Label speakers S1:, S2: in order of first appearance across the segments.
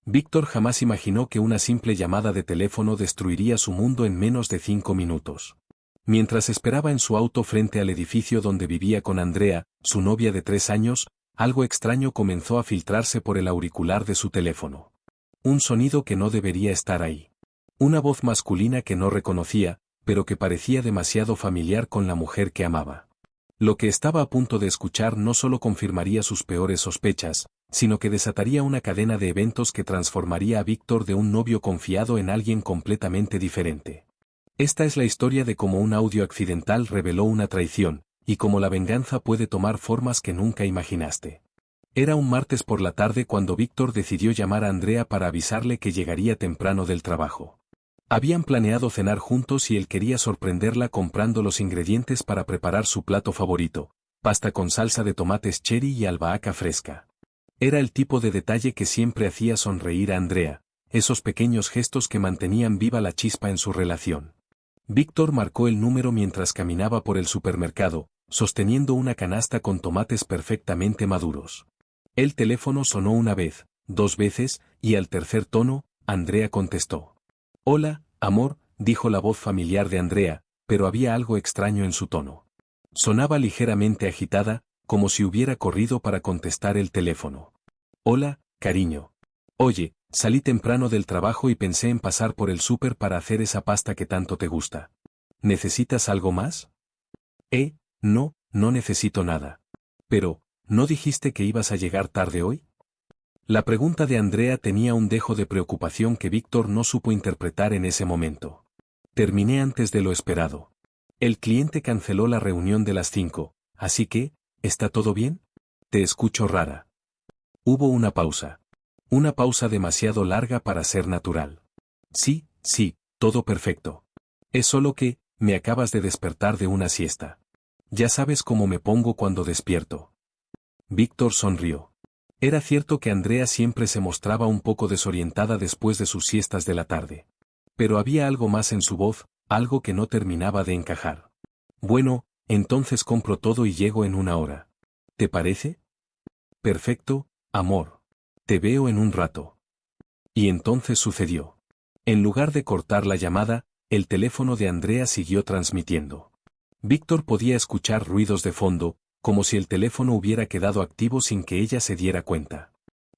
S1: Víctor jamás imaginó que una simple llamada de teléfono destruiría su mundo en menos de 5 minutos. Mientras esperaba en su auto frente al edificio donde vivía con Andrea, su novia de 3 años, algo extraño comenzó a filtrarse por el auricular de su teléfono. Un sonido que no debería estar ahí. Una voz masculina que no reconocía, pero que parecía demasiado familiar con la mujer que amaba. Lo que estaba a punto de escuchar no solo confirmaría sus peores sospechas, sino que desataría una cadena de eventos que transformaría a Víctor de un novio confiado en alguien completamente diferente. Esta es la historia de cómo un audio accidental reveló una traición, y cómo la venganza puede tomar formas que nunca imaginaste. Era un martes por la tarde cuando Víctor decidió llamar a Andrea para avisarle que llegaría temprano del trabajo. Habían planeado cenar juntos y él quería sorprenderla comprando los ingredientes para preparar su plato favorito, pasta con salsa de tomates cherry y albahaca fresca. Era el tipo de detalle que siempre hacía sonreír a Andrea, esos pequeños gestos que mantenían viva la chispa en su relación. Víctor marcó el número mientras caminaba por el supermercado, sosteniendo una canasta con tomates perfectamente maduros. El teléfono sonó una vez, 2 veces, y al tercer tono, Andrea contestó. «Hola, amor», dijo la voz familiar de Andrea, pero había algo extraño en su tono. Sonaba ligeramente agitada, como si hubiera corrido para contestar el teléfono. «Hola, cariño. Oye, salí temprano del trabajo y pensé en pasar por el súper para hacer esa pasta que tanto te gusta. ¿Necesitas algo más?» No, no necesito nada. Pero, ¿no dijiste que ibas a llegar tarde hoy? La pregunta de Andrea tenía un dejo de preocupación que Víctor no supo interpretar en ese momento. Terminé antes de lo esperado. El cliente canceló la reunión de las 5, así que, ¿está todo bien? Te escucho rara. Hubo una pausa. Una pausa demasiado larga para ser natural. Sí, todo perfecto. Es solo que, me acabas de despertar de una siesta. Ya sabes cómo me pongo cuando despierto. Víctor sonrió. Era cierto que Andrea siempre se mostraba un poco desorientada después de sus siestas de la tarde. Pero había algo más en su voz, algo que no terminaba de encajar. Bueno, entonces compro todo y llego en 1 hora. ¿Te parece? Perfecto, amor. Te veo en un rato. Y entonces sucedió. En lugar de cortar la llamada, el teléfono de Andrea siguió transmitiendo. Víctor podía escuchar ruidos de fondo, como si el teléfono hubiera quedado activo sin que ella se diera cuenta.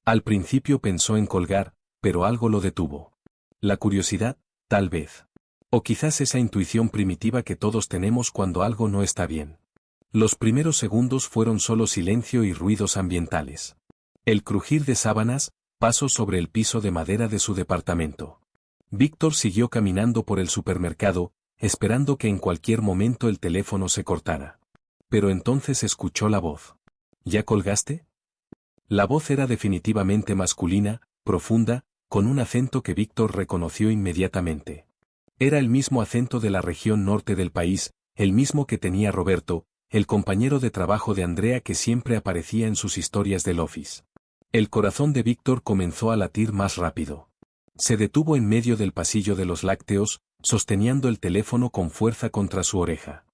S1: Al principio pensó en colgar, pero algo lo detuvo. La curiosidad, tal vez. O quizás esa intuición primitiva que todos tenemos cuando algo no está bien. Los primeros segundos fueron solo silencio y ruidos ambientales. El crujir de sábanas, pasos sobre el piso de madera de su departamento. Víctor siguió caminando por el supermercado, esperando que en cualquier momento el teléfono se cortara. Pero entonces escuchó la voz. ¿Ya colgaste? La voz era definitivamente masculina, profunda, con un acento que Víctor reconoció inmediatamente. Era el mismo acento de la región norte del país, el mismo que tenía Roberto, el compañero de trabajo de Andrea que siempre aparecía en sus historias del Office. El corazón de Víctor comenzó a latir más rápido. Se detuvo en medio del pasillo de los lácteos, sosteniendo el teléfono con fuerza contra su oreja.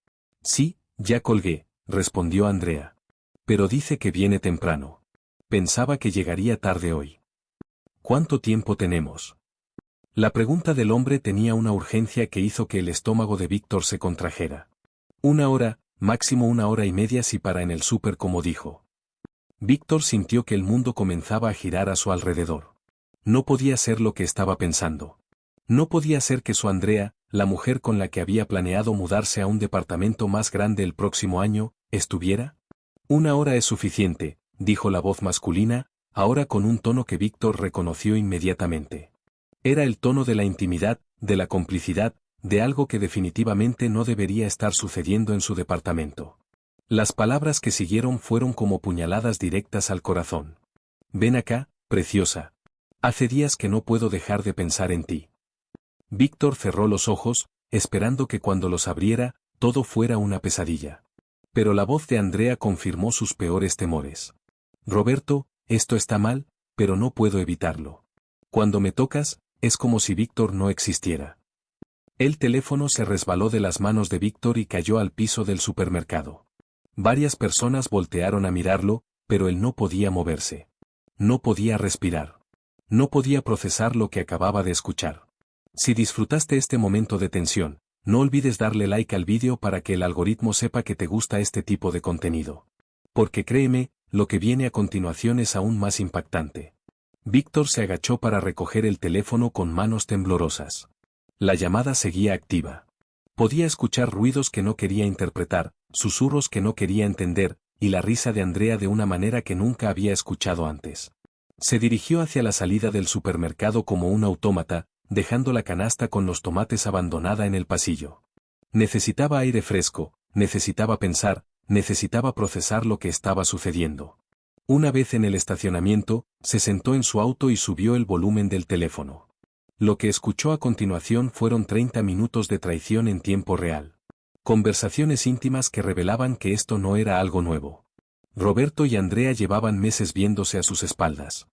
S1: Sí, ya colgué, respondió Andrea. Pero dice que viene temprano. Pensaba que llegaría tarde hoy. ¿Cuánto tiempo tenemos? La pregunta del hombre tenía una urgencia que hizo que el estómago de Víctor se contrajera. 1 hora, máximo 1 hora y media si para en el súper como dijo. Víctor sintió que el mundo comenzaba a girar a su alrededor. No podía ser lo que estaba pensando. No podía ser que su Andrea, la mujer con la que había planeado mudarse a un departamento más grande el próximo año, estuviera. 1 hora es suficiente, dijo la voz masculina, ahora con un tono que Víctor reconoció inmediatamente. Era el tono de la intimidad, de la complicidad, de algo que definitivamente no debería estar sucediendo en su departamento. Las palabras que siguieron fueron como puñaladas directas al corazón. Ven acá, preciosa. Hace días que no puedo dejar de pensar en ti. Víctor cerró los ojos, esperando que cuando los abriera, todo fuera una pesadilla. Pero la voz de Andrea confirmó sus peores temores. Roberto, esto está mal, pero no puedo evitarlo. Cuando me tocas, es como si Víctor no existiera. El teléfono se resbaló de las manos de Víctor y cayó al piso del supermercado. Varias personas voltearon a mirarlo, pero él no podía moverse. No podía respirar. No podía procesar lo que acababa de escuchar. Si disfrutaste este momento de tensión, no olvides darle like al vídeo para que el algoritmo sepa que te gusta este tipo de contenido. Porque créeme, lo que viene a continuación es aún más impactante. Víctor se agachó para recoger el teléfono con manos temblorosas. La llamada seguía activa. Podía escuchar ruidos que no quería interpretar, susurros que no quería entender, y la risa de Andrea de una manera que nunca había escuchado antes. Se dirigió hacia la salida del supermercado como un autómata, dejando la canasta con los tomates abandonada en el pasillo. Necesitaba aire fresco, necesitaba pensar, necesitaba procesar lo que estaba sucediendo. Una vez en el estacionamiento, se sentó en su auto y subió el volumen del teléfono. Lo que escuchó a continuación fueron 30 minutos de traición en tiempo real. Conversaciones íntimas que revelaban que esto no era algo nuevo. Roberto y Andrea llevaban meses viéndose a sus espaldas.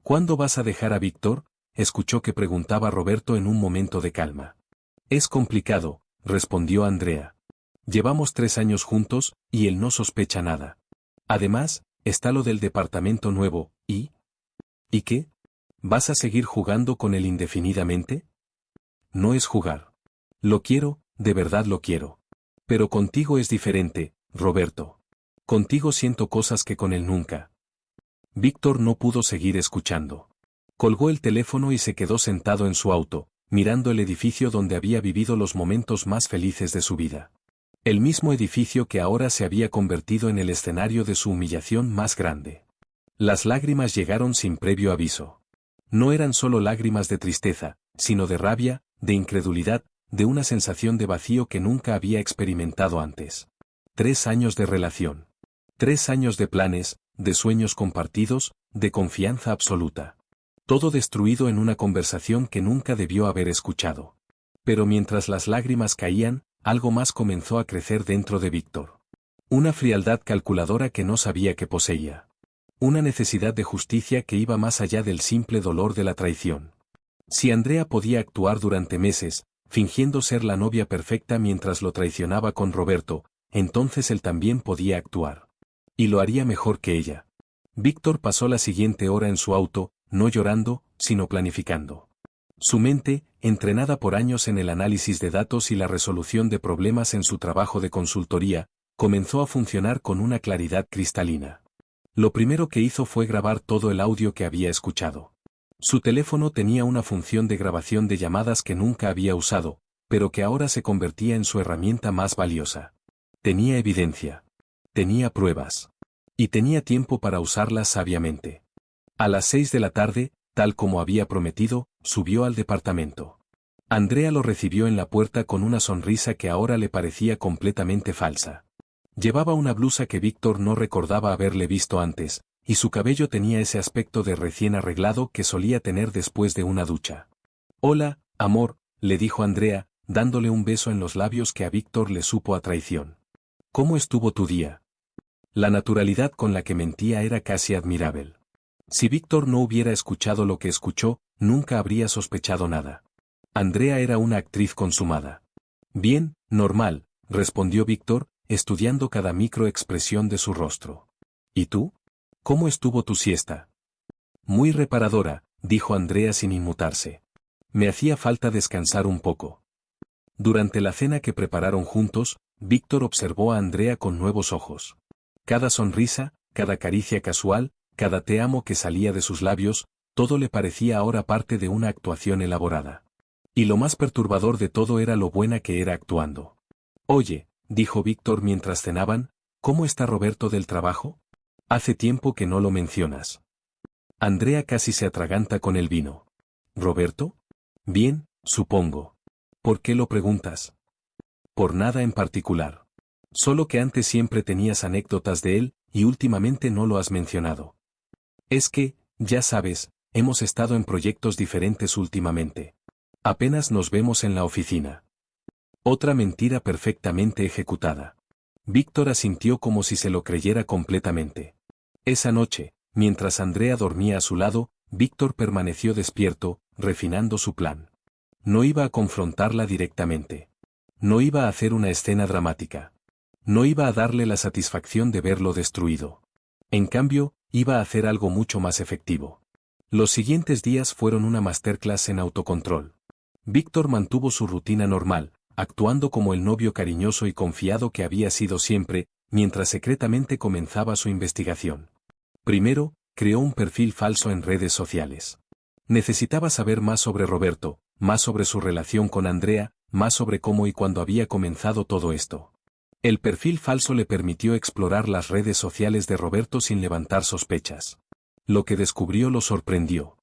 S1: ¿Cuándo vas a dejar a Víctor?, escuchó que preguntaba Roberto en un momento de calma. Es complicado, respondió Andrea. Llevamos 3 años juntos, y él no sospecha nada. Además, está lo del departamento nuevo, ¿y? ¿Y qué? ¿Vas a seguir jugando con él indefinidamente? No es jugar. Lo quiero, de verdad lo quiero. Pero contigo es diferente, Roberto. Contigo siento cosas que con él nunca. Víctor no pudo seguir escuchando. Colgó el teléfono y se quedó sentado en su auto, mirando el edificio donde había vivido los momentos más felices de su vida. El mismo edificio que ahora se había convertido en el escenario de su humillación más grande. Las lágrimas llegaron sin previo aviso. No eran solo lágrimas de tristeza, sino de rabia, de incredulidad, de una sensación de vacío que nunca había experimentado antes. 3 años de relación. 3 años de planes, de sueños compartidos, de confianza absoluta. Todo destruido en una conversación que nunca debió haber escuchado. Pero mientras las lágrimas caían, algo más comenzó a crecer dentro de Víctor. Una frialdad calculadora que no sabía que poseía. Una necesidad de justicia que iba más allá del simple dolor de la traición. Si Andrea podía actuar durante meses, fingiendo ser la novia perfecta mientras lo traicionaba con Roberto, entonces él también podía actuar. Y lo haría mejor que ella. Víctor pasó la siguiente hora en su auto, no llorando, sino planificando. Su mente, entrenada por años en el análisis de datos y la resolución de problemas en su trabajo de consultoría, comenzó a funcionar con una claridad cristalina. Lo primero que hizo fue grabar todo el audio que había escuchado. Su teléfono tenía una función de grabación de llamadas que nunca había usado, pero que ahora se convertía en su herramienta más valiosa. Tenía evidencia. Tenía pruebas. Y tenía tiempo para usarlas sabiamente. A las 6 de la tarde, tal como había prometido, subió al departamento. Andrea lo recibió en la puerta con una sonrisa que ahora le parecía completamente falsa. Llevaba una blusa que Víctor no recordaba haberle visto antes, y su cabello tenía ese aspecto de recién arreglado que solía tener después de una ducha. «Hola, amor», le dijo Andrea, dándole un beso en los labios que a Víctor le supo a traición. «¿Cómo estuvo tu día?» La naturalidad con la que mentía era casi admirable. Si Víctor no hubiera escuchado lo que escuchó, nunca habría sospechado nada. Andrea era una actriz consumada. «Bien, normal», respondió Víctor, estudiando cada microexpresión de su rostro. «¿Y tú? ¿Cómo estuvo tu siesta?» «Muy reparadora», dijo Andrea sin inmutarse. «Me hacía falta descansar un poco». Durante la cena que prepararon juntos, Víctor observó a Andrea con nuevos ojos. Cada sonrisa, cada caricia casual, cada te amo que salía de sus labios, todo le parecía ahora parte de una actuación elaborada. Y lo más perturbador de todo era lo buena que era actuando. «Oye», dijo Víctor mientras cenaban, «¿cómo está Roberto del trabajo? Hace tiempo que no lo mencionas». Andrea casi se atraganta con el vino. «¿Roberto? Bien, supongo. ¿Por qué lo preguntas?» «Por nada en particular. Solo que antes siempre tenías anécdotas de él, y últimamente no lo has mencionado. Es que, ya sabes, hemos estado en proyectos diferentes últimamente. Apenas nos vemos en la oficina». Otra mentira perfectamente ejecutada. Víctor asintió como si se lo creyera completamente. Esa noche, mientras Andrea dormía a su lado, Víctor permaneció despierto, refinando su plan. No iba a confrontarla directamente. No iba a hacer una escena dramática. No iba a darle la satisfacción de verlo destruido. En cambio, iba a hacer algo mucho más efectivo. Los siguientes días fueron una masterclass en autocontrol. Víctor mantuvo su rutina normal, actuando como el novio cariñoso y confiado que había sido siempre, mientras secretamente comenzaba su investigación. Primero, creó un perfil falso en redes sociales. Necesitaba saber más sobre Roberto, más sobre su relación con Andrea, más sobre cómo y cuándo había comenzado todo esto. El perfil falso le permitió explorar las redes sociales de Roberto sin levantar sospechas. Lo que descubrió lo sorprendió.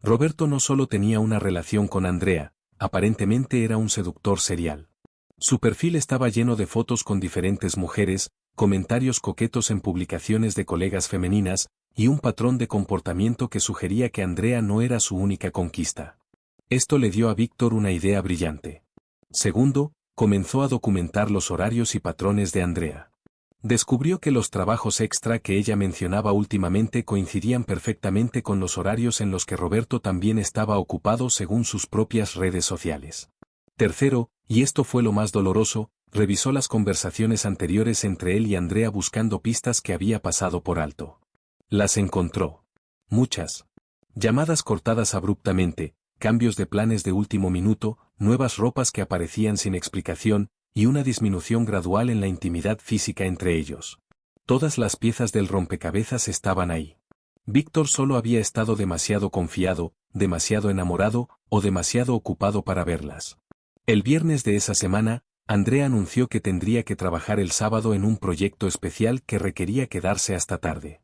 S1: Roberto no solo tenía una relación con Andrea, aparentemente era un seductor serial. Su perfil estaba lleno de fotos con diferentes mujeres, comentarios coquetos en publicaciones de colegas femeninas, y un patrón de comportamiento que sugería que Andrea no era su única conquista. Esto le dio a Víctor una idea brillante. Segundo, comenzó a documentar los horarios y patrones de Andrea. Descubrió que los trabajos extra que ella mencionaba últimamente coincidían perfectamente con los horarios en los que Roberto también estaba ocupado según sus propias redes sociales. Tercero, y esto fue lo más doloroso, revisó las conversaciones anteriores entre él y Andrea buscando pistas que había pasado por alto. Las encontró. Muchas. Llamadas cortadas abruptamente, cambios de planes de último minuto, nuevas ropas que aparecían sin explicación, y una disminución gradual en la intimidad física entre ellos. Todas las piezas del rompecabezas estaban ahí. Víctor solo había estado demasiado confiado, demasiado enamorado, o demasiado ocupado para verlas. El viernes de esa semana, Andrea anunció que tendría que trabajar el sábado en un proyecto especial que requería quedarse hasta tarde.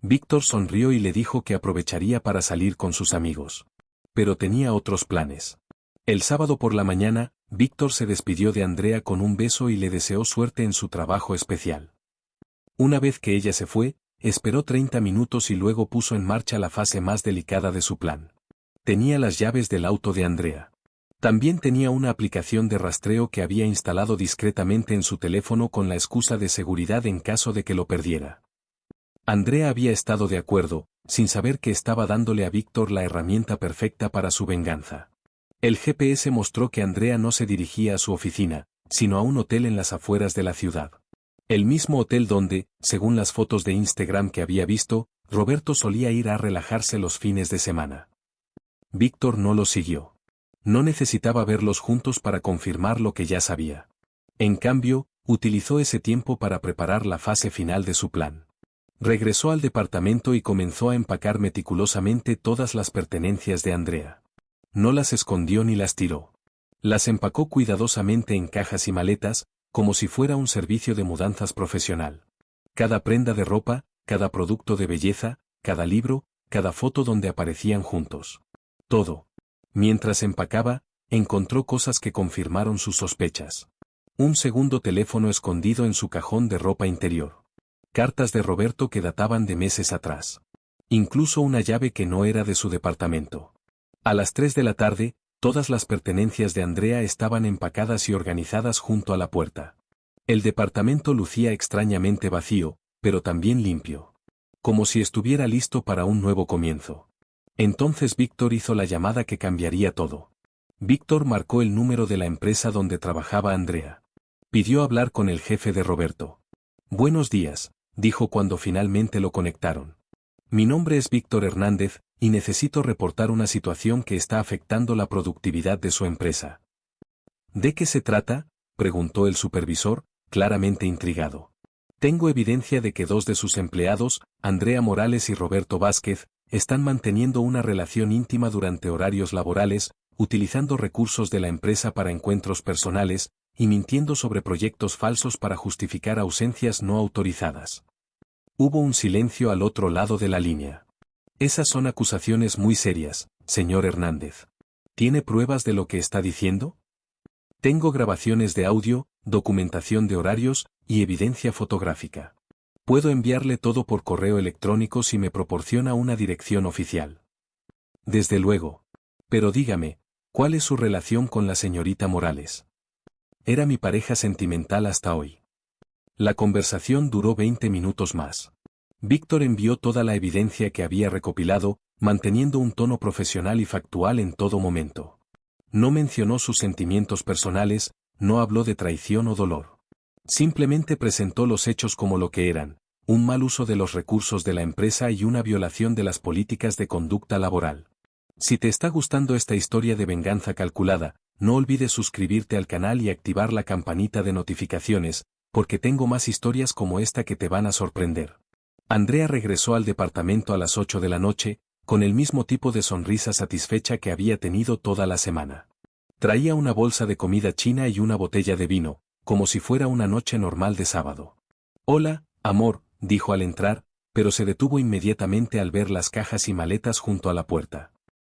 S1: Víctor sonrió y le dijo que aprovecharía para salir con sus amigos. Pero tenía otros planes. El sábado por la mañana, Víctor se despidió de Andrea con un beso y le deseó suerte en su trabajo especial. Una vez que ella se fue, esperó 30 minutos y luego puso en marcha la fase más delicada de su plan. Tenía las llaves del auto de Andrea. También tenía una aplicación de rastreo que había instalado discretamente en su teléfono con la excusa de seguridad en caso de que lo perdiera. Andrea había estado de acuerdo, sin saber que estaba dándole a Víctor la herramienta perfecta para su venganza. El GPS mostró que Andrea no se dirigía a su oficina, sino a un hotel en las afueras de la ciudad. El mismo hotel donde, según las fotos de Instagram que había visto, Roberto solía ir a relajarse los fines de semana. Víctor no lo siguió. No necesitaba verlos juntos para confirmar lo que ya sabía. En cambio, utilizó ese tiempo para preparar la fase final de su plan. Regresó al departamento y comenzó a empacar meticulosamente todas las pertenencias de Andrea. No las escondió ni las tiró. Las empacó cuidadosamente en cajas y maletas, como si fuera un servicio de mudanzas profesional. Cada prenda de ropa, cada producto de belleza, cada libro, cada foto donde aparecían juntos. Todo. Mientras empacaba, encontró cosas que confirmaron sus sospechas. Un segundo teléfono escondido en su cajón de ropa interior. Cartas de Roberto que databan de meses atrás. Incluso una llave que no era de su departamento. A las 3 de la tarde, todas las pertenencias de Andrea estaban empacadas y organizadas junto a la puerta. El departamento lucía extrañamente vacío, pero también limpio. Como si estuviera listo para un nuevo comienzo. Entonces Víctor hizo la llamada que cambiaría todo. Víctor marcó el número de la empresa donde trabajaba Andrea. Pidió hablar con el jefe de Roberto. Buenos días, dijo cuando finalmente lo conectaron. Mi nombre es Víctor Hernández, y necesito reportar una situación que está afectando la productividad de su empresa. ¿De qué se trata?, preguntó el supervisor, claramente intrigado. Tengo evidencia de que dos de sus empleados, Andrea Morales y Roberto Vázquez, están manteniendo una relación íntima durante horarios laborales, utilizando recursos de la empresa para encuentros personales, y mintiendo sobre proyectos falsos para justificar ausencias no autorizadas. Hubo un silencio al otro lado de la línea. Esas son acusaciones muy serias, señor Hernández. ¿Tiene pruebas de lo que está diciendo? Tengo grabaciones de audio, documentación de horarios, y evidencia fotográfica. Puedo enviarle todo por correo electrónico si me proporciona una dirección oficial. Desde luego. Pero dígame, ¿cuál es su relación con la señorita Morales? Era mi pareja sentimental hasta hoy. La conversación duró 20 minutos más. Víctor envió toda la evidencia que había recopilado, manteniendo un tono profesional y factual en todo momento. No mencionó sus sentimientos personales, no habló de traición o dolor. Simplemente presentó los hechos como lo que eran, un mal uso de los recursos de la empresa y una violación de las políticas de conducta laboral. Si te está gustando esta historia de venganza calculada, no olvides suscribirte al canal y activar la campanita de notificaciones, porque tengo más historias como esta que te van a sorprender. Andrea regresó al departamento a las 8 de la noche, con el mismo tipo de sonrisa satisfecha que había tenido toda la semana. Traía una bolsa de comida china y una botella de vino, como si fuera una noche normal de sábado. «Hola, amor», dijo al entrar, pero se detuvo inmediatamente al ver las cajas y maletas junto a la puerta.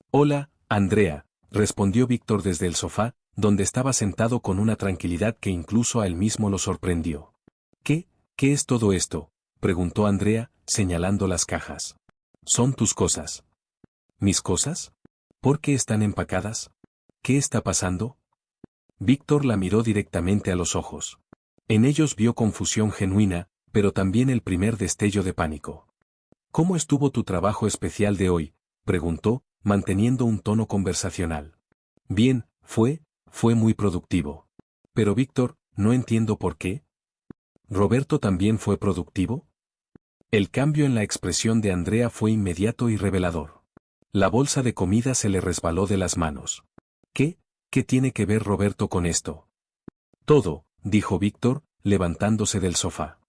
S1: «Hola, Andrea», respondió Víctor desde el sofá, donde estaba sentado con una tranquilidad que incluso a él mismo lo sorprendió. «¿Qué es todo esto?», preguntó Andrea, señalando las cajas. «Son tus cosas». «¿Mis cosas? ¿Por qué están empacadas? ¿Qué está pasando?». Víctor la miró directamente a los ojos. En ellos vio confusión genuina, pero también el primer destello de pánico. «¿Cómo estuvo tu trabajo especial de hoy?», preguntó, manteniendo un tono conversacional. «Bien, fue muy productivo». «Pero Víctor, no entiendo por qué». «¿Roberto también fue productivo?». El cambio en la expresión de Andrea fue inmediato y revelador. La bolsa de comida se le resbaló de las manos. ¿Qué tiene que ver Roberto con esto?». «Todo», dijo Víctor, levantándose del sofá.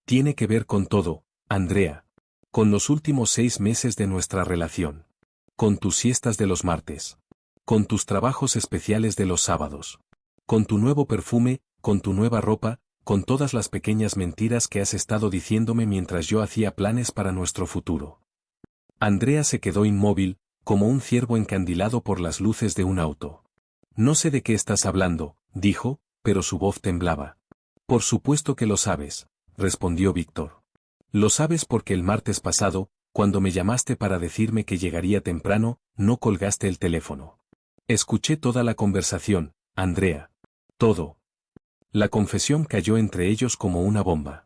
S1: «Tiene que ver con todo, Andrea. Con los últimos 6 meses de nuestra relación. Con tus siestas de los martes. Con tus trabajos especiales de los sábados. Con tu nuevo perfume, con tu nueva ropa, con todas las pequeñas mentiras que has estado diciéndome mientras yo hacía planes para nuestro futuro». Andrea se quedó inmóvil, como un ciervo encandilado por las luces de un auto. «No sé de qué estás hablando», dijo, pero su voz temblaba. «Por supuesto que lo sabes», respondió Víctor. «Lo sabes porque el martes pasado, cuando me llamaste para decirme que llegaría temprano, no colgaste el teléfono. Escuché toda la conversación, Andrea. Todo». La confesión cayó entre ellos como una bomba.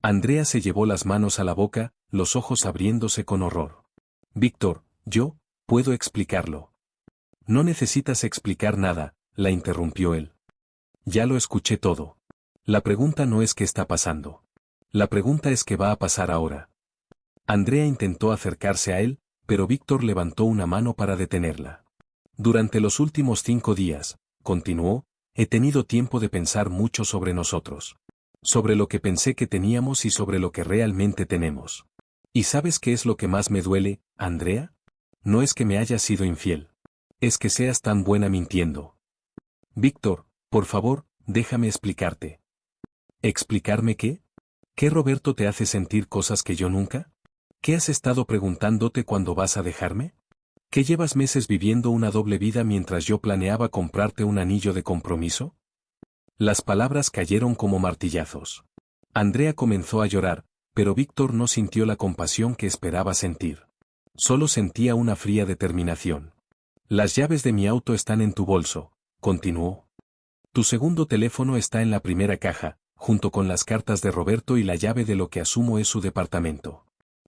S1: Andrea se llevó las manos a la boca, los ojos abriéndose con horror. «Víctor, yo puedo explicarlo». «No necesitas explicar nada», la interrumpió él. «Ya lo escuché todo. La pregunta no es qué está pasando. La pregunta es qué va a pasar ahora». Andrea intentó acercarse a él, pero Víctor levantó una mano para detenerla. «Durante los últimos 5 días», continuó, «he tenido tiempo de pensar mucho sobre nosotros. Sobre lo que pensé que teníamos y sobre lo que realmente tenemos. ¿Y sabes qué es lo que más me duele, Andrea? No es que me hayas sido infiel. Es que seas tan buena mintiendo». «Víctor, por favor, déjame explicarte». «¿Explicarme qué? ¿Qué Roberto te hace sentir cosas que yo nunca? ¿Qué has estado preguntándote cuando vas a dejarme? ¿Que llevas meses viviendo una doble vida mientras yo planeaba comprarte un anillo de compromiso?». Las palabras cayeron como martillazos. Andrea comenzó a llorar, pero Víctor no sintió la compasión que esperaba sentir. Solo sentía una fría determinación. «Las llaves de mi auto están en tu bolso», continuó. «Tu segundo teléfono está en la primera caja, junto con las cartas de Roberto y la llave de lo que asumo es su departamento.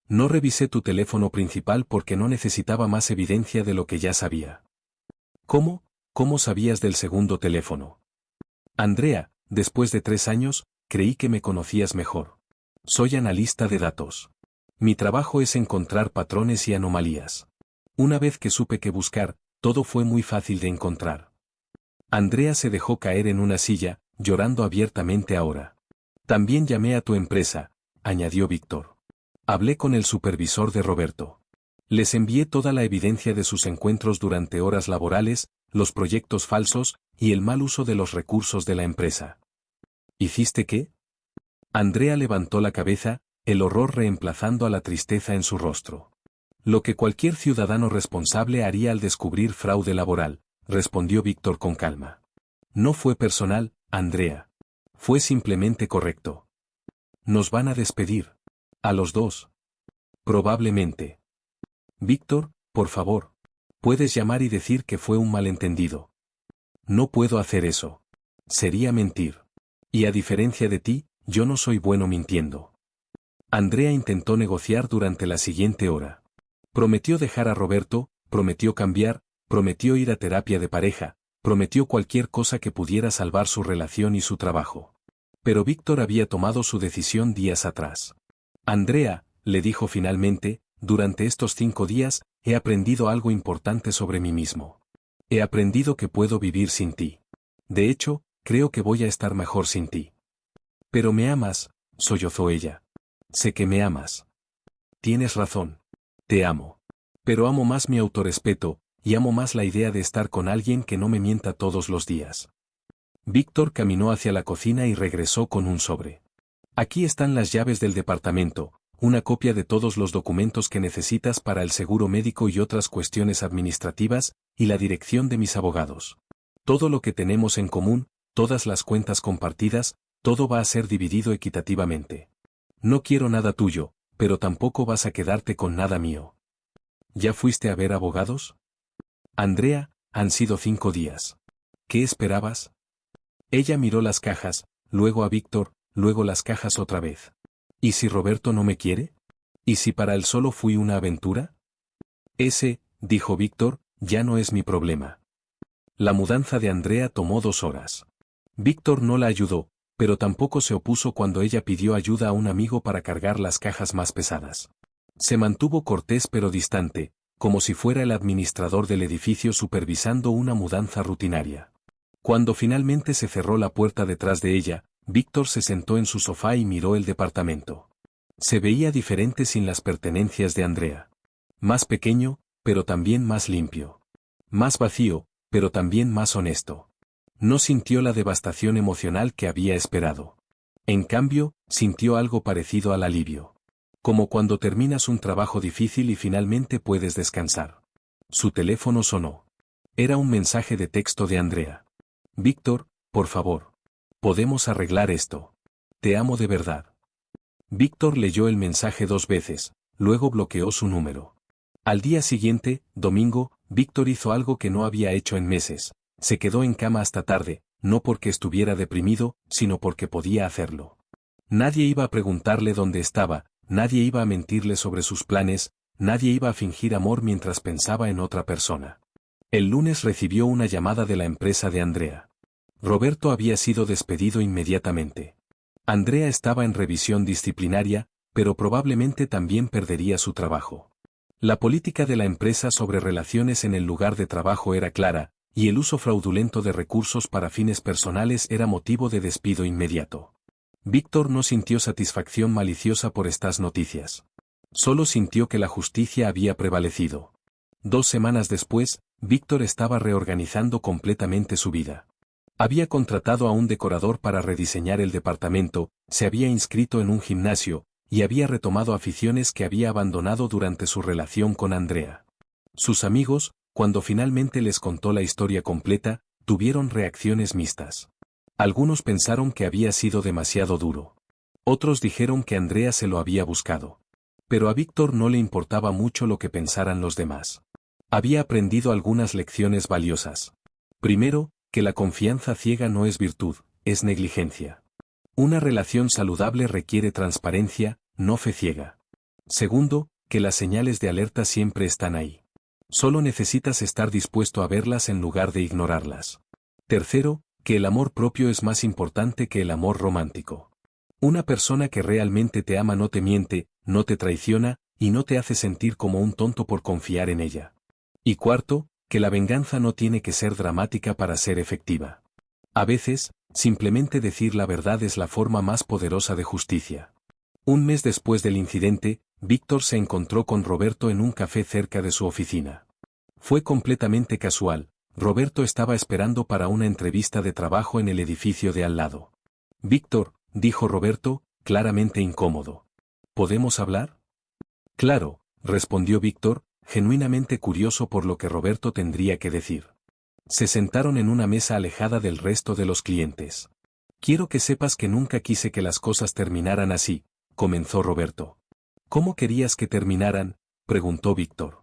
S1: No revisé tu teléfono principal porque no necesitaba más evidencia de lo que ya sabía». «¿Cómo? ¿Cómo sabías del segundo teléfono?». «Andrea, después de 3 años, creí que me conocías mejor. Soy analista de datos. Mi trabajo es encontrar patrones y anomalías. Una vez que supe qué buscar, todo fue muy fácil de encontrar». Andrea se dejó caer en una silla, llorando abiertamente ahora. «También llamé a tu empresa», añadió Víctor. «Hablé con el supervisor de Roberto. Les envié toda la evidencia de sus encuentros durante horas laborales, los proyectos falsos, y el mal uso de los recursos de la empresa». «¿Hiciste qué?». Andrea levantó la cabeza, el horror reemplazando a la tristeza en su rostro. «Lo que cualquier ciudadano responsable haría al descubrir fraude laboral», respondió Víctor con calma. «No fue personal, Andrea. Fue simplemente correcto. Nos van a despedir. A los 2. Probablemente». «Víctor, por favor. Puedes llamar y decir que fue un malentendido». «No puedo hacer eso. Sería mentir. Y a diferencia de ti, yo no soy bueno mintiendo». Andrea intentó negociar durante la siguiente hora. Prometió dejar a Roberto, prometió cambiar, prometió ir a terapia de pareja, prometió cualquier cosa que pudiera salvar su relación y su trabajo. Pero Víctor había tomado su decisión días atrás. Andrea, le dijo finalmente, durante estos 5 días, he aprendido algo importante sobre mí mismo. He aprendido que puedo vivir sin ti. De hecho, creo que voy a estar mejor sin ti. Pero me amas, sollozó ella. Sé que me amas. Tienes razón. Te amo. Pero amo más mi autorrespeto, y amo más la idea de estar con alguien que no me mienta todos los días. Víctor caminó hacia la cocina y regresó con un sobre. Aquí están las llaves del departamento, una copia de todos los documentos que necesitas para el seguro médico y otras cuestiones administrativas, y la dirección de mis abogados. Todo lo que tenemos en común, todas las cuentas compartidas, todo va a ser dividido equitativamente. No quiero nada tuyo, pero tampoco vas a quedarte con nada mío. ¿Ya fuiste a ver abogados? Andrea, han sido 5 días. ¿Qué esperabas? Ella miró las cajas, luego a Víctor, luego las cajas otra vez. ¿Y si Roberto no me quiere? ¿Y si para él solo fui una aventura? Ese, dijo Víctor, ya no es mi problema. La mudanza de Andrea tomó 2 horas. Víctor no la ayudó, pero tampoco se opuso cuando ella pidió ayuda a un amigo para cargar las cajas más pesadas. Se mantuvo cortés pero distante, como si fuera el administrador del edificio supervisando una mudanza rutinaria. Cuando finalmente se cerró la puerta detrás de ella, Víctor se sentó en su sofá y miró el departamento. Se veía diferente sin las pertenencias de Andrea. Más pequeño, pero también más limpio. Más vacío, pero también más honesto. No sintió la devastación emocional que había esperado. En cambio, sintió algo parecido al alivio. Como cuando terminas un trabajo difícil y finalmente puedes descansar. Su teléfono sonó. Era un mensaje de texto de Andrea. Víctor, por favor. Podemos arreglar esto. Te amo de verdad. Víctor leyó el mensaje 2 veces, luego bloqueó su número. Al día siguiente, domingo, Víctor hizo algo que no había hecho en meses. Se quedó en cama hasta tarde, no porque estuviera deprimido, sino porque podía hacerlo. Nadie iba a preguntarle dónde estaba, nadie iba a mentirle sobre sus planes, nadie iba a fingir amor mientras pensaba en otra persona. El lunes recibió una llamada de la empresa de Andrea. Roberto había sido despedido inmediatamente. Andrea estaba en revisión disciplinaria, pero probablemente también perdería su trabajo. La política de la empresa sobre relaciones en el lugar de trabajo era clara, y el uso fraudulento de recursos para fines personales era motivo de despido inmediato. Víctor no sintió satisfacción maliciosa por estas noticias. Solo sintió que la justicia había prevalecido. 2 semanas después, Víctor estaba reorganizando completamente su vida. Había contratado a un decorador para rediseñar el departamento, se había inscrito en un gimnasio, y había retomado aficiones que había abandonado durante su relación con Andrea. Sus amigos, cuando finalmente les contó la historia completa, tuvieron reacciones mixtas. Algunos pensaron que había sido demasiado duro. Otros dijeron que Andrea se lo había buscado. Pero a Víctor no le importaba mucho lo que pensaran los demás. Había aprendido algunas lecciones valiosas. Primero, que la confianza ciega no es virtud, es negligencia. Una relación saludable requiere transparencia, no fe ciega. Segundo, que las señales de alerta siempre están ahí. Solo necesitas estar dispuesto a verlas en lugar de ignorarlas. Tercero, que el amor propio es más importante que el amor romántico. Una persona que realmente te ama no te miente, no te traiciona, y no te hace sentir como un tonto por confiar en ella. Y cuarto, que la venganza no tiene que ser dramática para ser efectiva. A veces, simplemente decir la verdad es la forma más poderosa de justicia. Un mes después del incidente, Víctor se encontró con Roberto en un café cerca de su oficina. Fue completamente casual, Roberto estaba esperando para una entrevista de trabajo en el edificio de al lado. Víctor, dijo Roberto, claramente incómodo. ¿Podemos hablar? Claro, respondió Víctor, genuinamente curioso por lo que Roberto tendría que decir. Se sentaron en una mesa alejada del resto de los clientes. Quiero que sepas que nunca quise que las cosas terminaran así, comenzó Roberto. ¿Cómo querías que terminaran?, preguntó Víctor.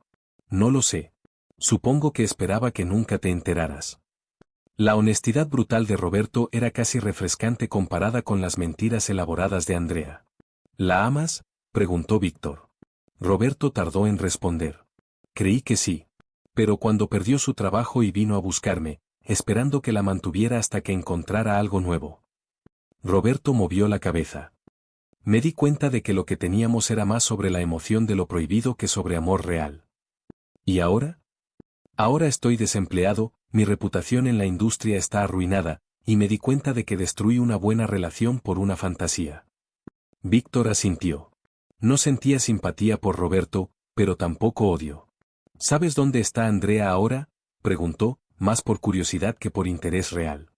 S1: No lo sé. Supongo que esperaba que nunca te enteraras. La honestidad brutal de Roberto era casi refrescante comparada con las mentiras elaboradas de Andrea. ¿La amas?, preguntó Víctor. Roberto tardó en responder. Creí que sí. Pero cuando perdió su trabajo y vino a buscarme, esperando que la mantuviera hasta que encontrara algo nuevo. Roberto movió la cabeza. Me di cuenta de que lo que teníamos era más sobre la emoción de lo prohibido que sobre amor real. ¿Y ahora? Ahora estoy desempleado, mi reputación en la industria está arruinada, y me di cuenta de que destruí una buena relación por una fantasía. Víctor asintió. No sentía simpatía por Roberto, pero tampoco odio. ¿Sabes dónde está Andrea ahora?, preguntó, más por curiosidad que por interés real.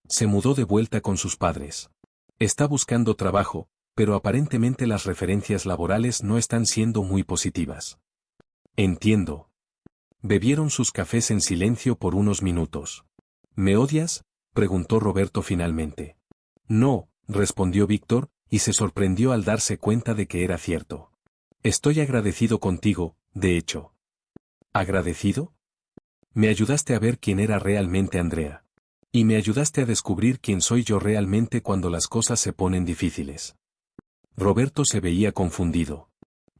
S1: Se mudó de vuelta con sus padres. Está buscando trabajo, pero aparentemente las referencias laborales no están siendo muy positivas. Entiendo. Bebieron sus cafés en silencio por unos minutos. ¿Me odias?, preguntó Roberto finalmente. No, respondió Víctor, y se sorprendió al darse cuenta de que era cierto. Estoy agradecido contigo, de hecho. ¿Agradecido? Me ayudaste a ver quién era realmente Andrea. Y me ayudaste a descubrir quién soy yo realmente cuando las cosas se ponen difíciles. Roberto se veía confundido.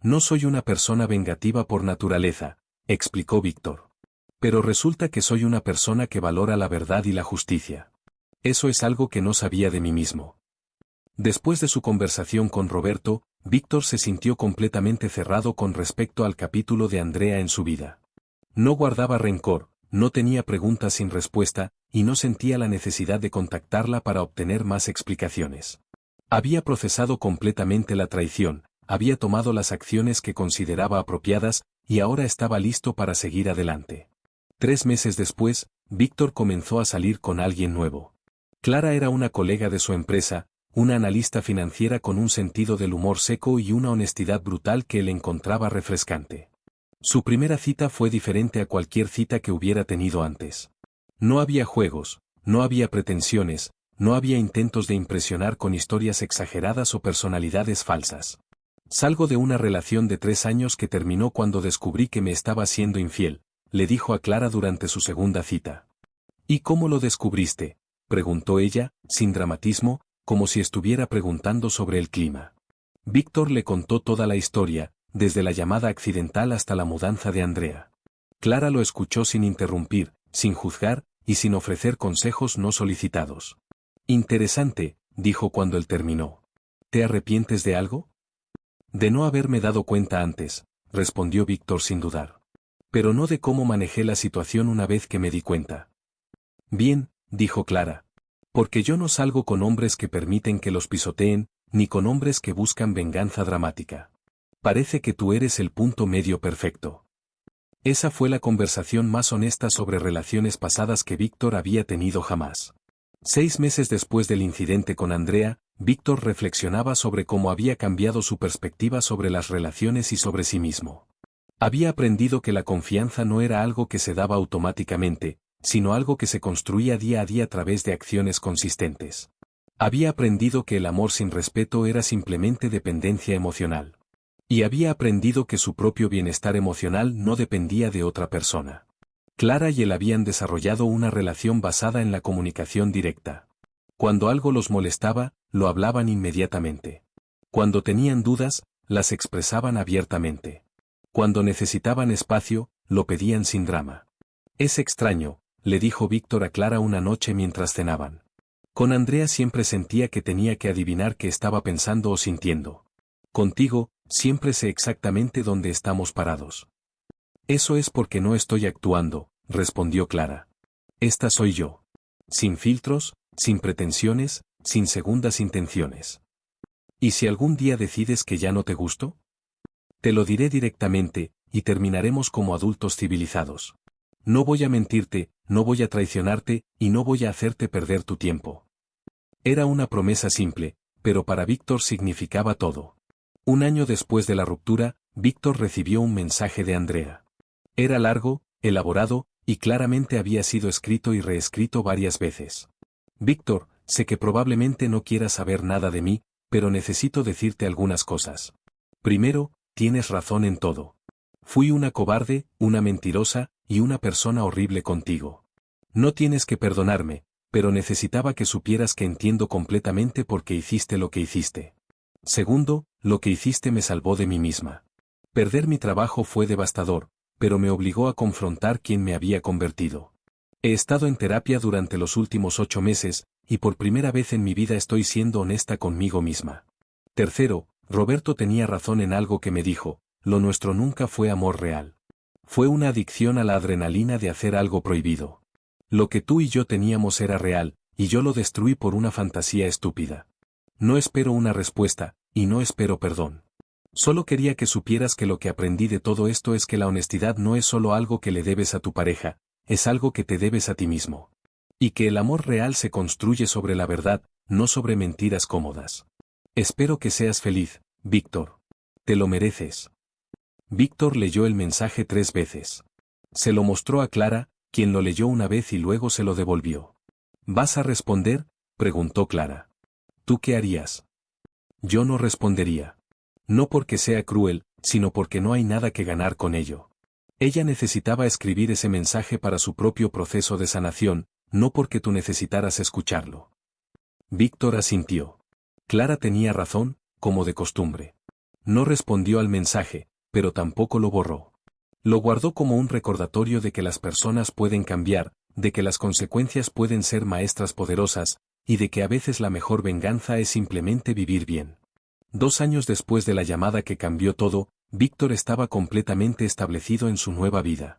S1: No soy una persona vengativa por naturaleza, explicó Víctor. Pero resulta que soy una persona que valora la verdad y la justicia. Eso es algo que no sabía de mí mismo. Después de su conversación con Roberto, Víctor se sintió completamente cerrado con respecto al capítulo de Andrea en su vida. No guardaba rencor, no tenía preguntas sin respuesta, y no sentía la necesidad de contactarla para obtener más explicaciones. Había procesado completamente la traición, había tomado las acciones que consideraba apropiadas, y ahora estaba listo para seguir adelante. 3 meses después, Víctor comenzó a salir con alguien nuevo. Clara era una colega de su empresa, una analista financiera con un sentido del humor seco y una honestidad brutal que él encontraba refrescante. Su primera cita fue diferente a cualquier cita que hubiera tenido antes. No había juegos, no había pretensiones, no había intentos de impresionar con historias exageradas o personalidades falsas. Salgo de una relación de 3 años que terminó cuando descubrí que me estaba siendo infiel, le dijo a Clara durante su segunda cita. ¿Y cómo lo descubriste?, preguntó ella, sin dramatismo, como si estuviera preguntando sobre el clima. Víctor le contó toda la historia, desde la llamada accidental hasta la mudanza de Andrea. Clara lo escuchó sin interrumpir, sin juzgar, y sin ofrecer consejos no solicitados. Interesante, dijo cuando él terminó. ¿Te arrepientes de algo? De no haberme dado cuenta antes, respondió Víctor sin dudar. Pero no de cómo manejé la situación una vez que me di cuenta. Bien, dijo Clara. Porque yo no salgo con hombres que permiten que los pisoteen, ni con hombres que buscan venganza dramática. Parece que tú eres el punto medio perfecto. Esa fue la conversación más honesta sobre relaciones pasadas que Víctor había tenido jamás. 6 meses después del incidente con Andrea, Víctor reflexionaba sobre cómo había cambiado su perspectiva sobre las relaciones y sobre sí mismo. Había aprendido que la confianza no era algo que se daba automáticamente, sino algo que se construía día a día a través de acciones consistentes. Había aprendido que el amor sin respeto era simplemente dependencia emocional. Y había aprendido que su propio bienestar emocional no dependía de otra persona. Clara y él habían desarrollado una relación basada en la comunicación directa. Cuando algo los molestaba, lo hablaban inmediatamente. Cuando tenían dudas, las expresaban abiertamente. Cuando necesitaban espacio, lo pedían sin drama. Es extraño, le dijo Víctor a Clara una noche mientras cenaban. Con Andrea siempre sentía que tenía que adivinar qué estaba pensando o sintiendo. Contigo, siempre sé exactamente dónde estamos parados. Eso es porque no estoy actuando, respondió Clara. Esta soy yo. Sin filtros, sin pretensiones, sin segundas intenciones. ¿Y si algún día decides que ya no te gusto? Te lo diré directamente, y terminaremos como adultos civilizados. No voy a mentirte, no voy a traicionarte, y no voy a hacerte perder tu tiempo. Era una promesa simple, pero para Víctor significaba todo. 1 año después de la ruptura, Víctor recibió un mensaje de Andrea. Era largo, elaborado, y claramente había sido escrito y reescrito varias veces. Víctor, sé que probablemente no quieras saber nada de mí, pero necesito decirte algunas cosas. Primero, tienes razón en todo. Fui una cobarde, una mentirosa, y una persona horrible contigo. No tienes que perdonarme, pero necesitaba que supieras que entiendo completamente por qué hiciste lo que hiciste. Segundo, lo que hiciste me salvó de mí misma. Perder mi trabajo fue devastador, pero me obligó a confrontar quién me había convertido. He estado en terapia durante los últimos 8 meses, y por primera vez en mi vida estoy siendo honesta conmigo misma. Tercero, Roberto tenía razón en algo que me dijo, lo nuestro nunca fue amor real. Fue una adicción a la adrenalina de hacer algo prohibido. Lo que tú y yo teníamos era real, y yo lo destruí por una fantasía estúpida. No espero una respuesta, y no espero perdón. Solo quería que supieras que lo que aprendí de todo esto es que la honestidad no es solo algo que le debes a tu pareja, es algo que te debes a ti mismo. Y que el amor real se construye sobre la verdad, no sobre mentiras cómodas. Espero que seas feliz, Víctor. Te lo mereces. Víctor leyó el mensaje 3 veces. Se lo mostró a Clara, quien lo leyó una vez y luego se lo devolvió. ¿Vas a responder?, preguntó Clara. ¿Tú qué harías? Yo no respondería. No porque sea cruel, sino porque no hay nada que ganar con ello. Ella necesitaba escribir ese mensaje para su propio proceso de sanación, no porque tú necesitaras escucharlo. Víctor asintió. Clara tenía razón, como de costumbre. No respondió al mensaje, pero tampoco lo borró. Lo guardó como un recordatorio de que las personas pueden cambiar, de que las consecuencias pueden ser maestras poderosas, y de que a veces la mejor venganza es simplemente vivir bien. 2 años después de la llamada que cambió todo, Víctor estaba completamente establecido en su nueva vida.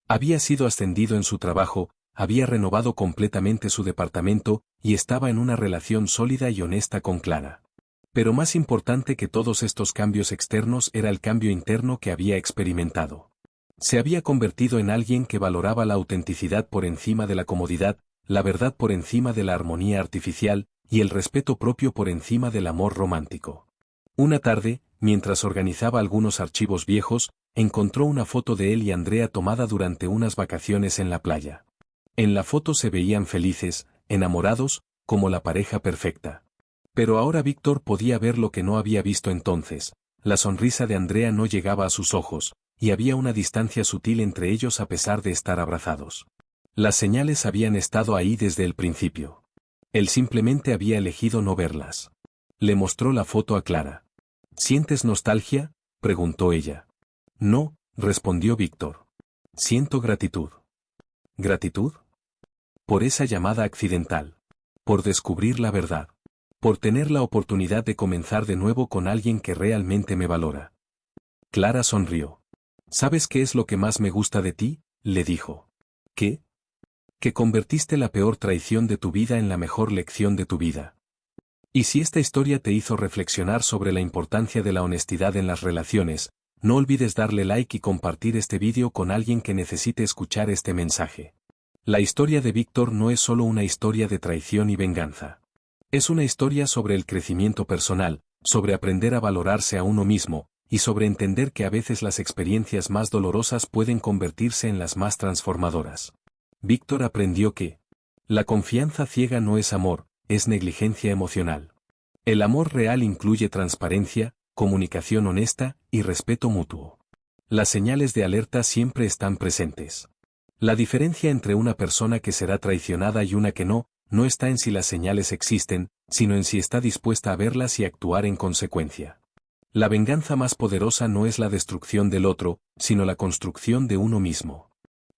S1: Había sido ascendido en su trabajo, había renovado completamente su departamento, y estaba en una relación sólida y honesta con Clara. Pero más importante que todos estos cambios externos era el cambio interno que había experimentado. Se había convertido en alguien que valoraba la autenticidad por encima de la comodidad, la verdad por encima de la armonía artificial, y el respeto propio por encima del amor romántico. Una tarde, mientras organizaba algunos archivos viejos, encontró una foto de él y Andrea tomada durante unas vacaciones en la playa. En la foto se veían felices, enamorados, como la pareja perfecta. Pero ahora Víctor podía ver lo que no había visto entonces. La sonrisa de Andrea no llegaba a sus ojos, y había una distancia sutil entre ellos a pesar de estar abrazados. Las señales habían estado ahí desde el principio. Él simplemente había elegido no verlas. Le mostró la foto a Clara. ¿Sientes nostalgia?, preguntó ella. No, respondió Víctor. Siento gratitud. ¿Gratitud? Por esa llamada accidental. Por descubrir la verdad. Por tener la oportunidad de comenzar de nuevo con alguien que realmente me valora. Clara sonrió. ¿Sabes qué es lo que más me gusta de ti?, le dijo. ¿Qué? Que convertiste la peor traición de tu vida en la mejor lección de tu vida. Y si esta historia te hizo reflexionar sobre la importancia de la honestidad en las relaciones, no olvides darle like y compartir este vídeo con alguien que necesite escuchar este mensaje. La historia de Víctor no es solo una historia de traición y venganza. Es una historia sobre el crecimiento personal, sobre aprender a valorarse a uno mismo, y sobre entender que a veces las experiencias más dolorosas pueden convertirse en las más transformadoras. Víctor aprendió que la confianza ciega no es amor, es negligencia emocional. El amor real incluye transparencia, comunicación honesta y respeto mutuo. Las señales de alerta siempre están presentes. La diferencia entre una persona que será traicionada y una que no está en si las señales existen, sino en si está dispuesta a verlas y actuar en consecuencia. La venganza más poderosa no es la destrucción del otro, sino la construcción de uno mismo.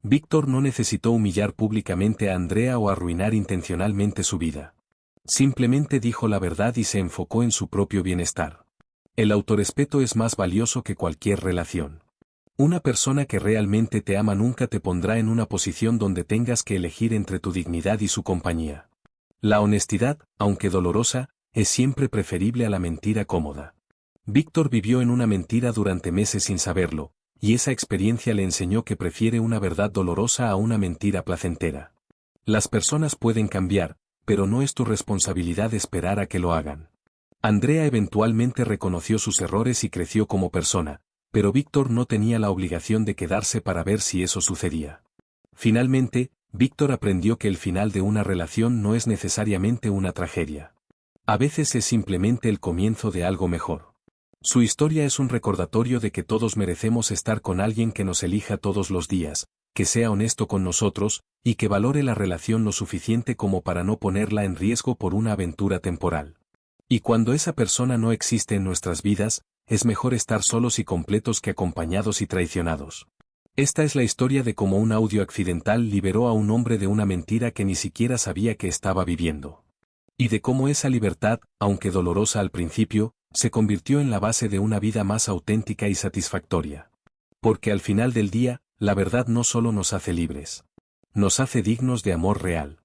S1: Víctor no necesitó humillar públicamente a Andrea o arruinar intencionalmente su vida. Simplemente dijo la verdad y se enfocó en su propio bienestar. El autorrespeto es más valioso que cualquier relación. Una persona que realmente te ama nunca te pondrá en una posición donde tengas que elegir entre tu dignidad y su compañía. La honestidad, aunque dolorosa, es siempre preferible a la mentira cómoda. Víctor vivió en una mentira durante meses sin saberlo, y esa experiencia le enseñó que prefiere una verdad dolorosa a una mentira placentera. Las personas pueden cambiar, pero no es tu responsabilidad esperar a que lo hagan. Andrea eventualmente reconoció sus errores y creció como persona, pero Víctor no tenía la obligación de quedarse para ver si eso sucedía. Finalmente, Víctor aprendió que el final de una relación no es necesariamente una tragedia. A veces es simplemente el comienzo de algo mejor. Su historia es un recordatorio de que todos merecemos estar con alguien que nos elija todos los días, que sea honesto con nosotros, y que valore la relación lo suficiente como para no ponerla en riesgo por una aventura temporal. Y cuando esa persona no existe en nuestras vidas, es mejor estar solos y completos que acompañados y traicionados. Esta es la historia de cómo un audio accidental liberó a un hombre de una mentira que ni siquiera sabía que estaba viviendo. Y de cómo esa libertad, aunque dolorosa al principio, se convirtió en la base de una vida más auténtica y satisfactoria. Porque al final del día, la verdad no solo nos hace libres. Nos hace dignos de amor real.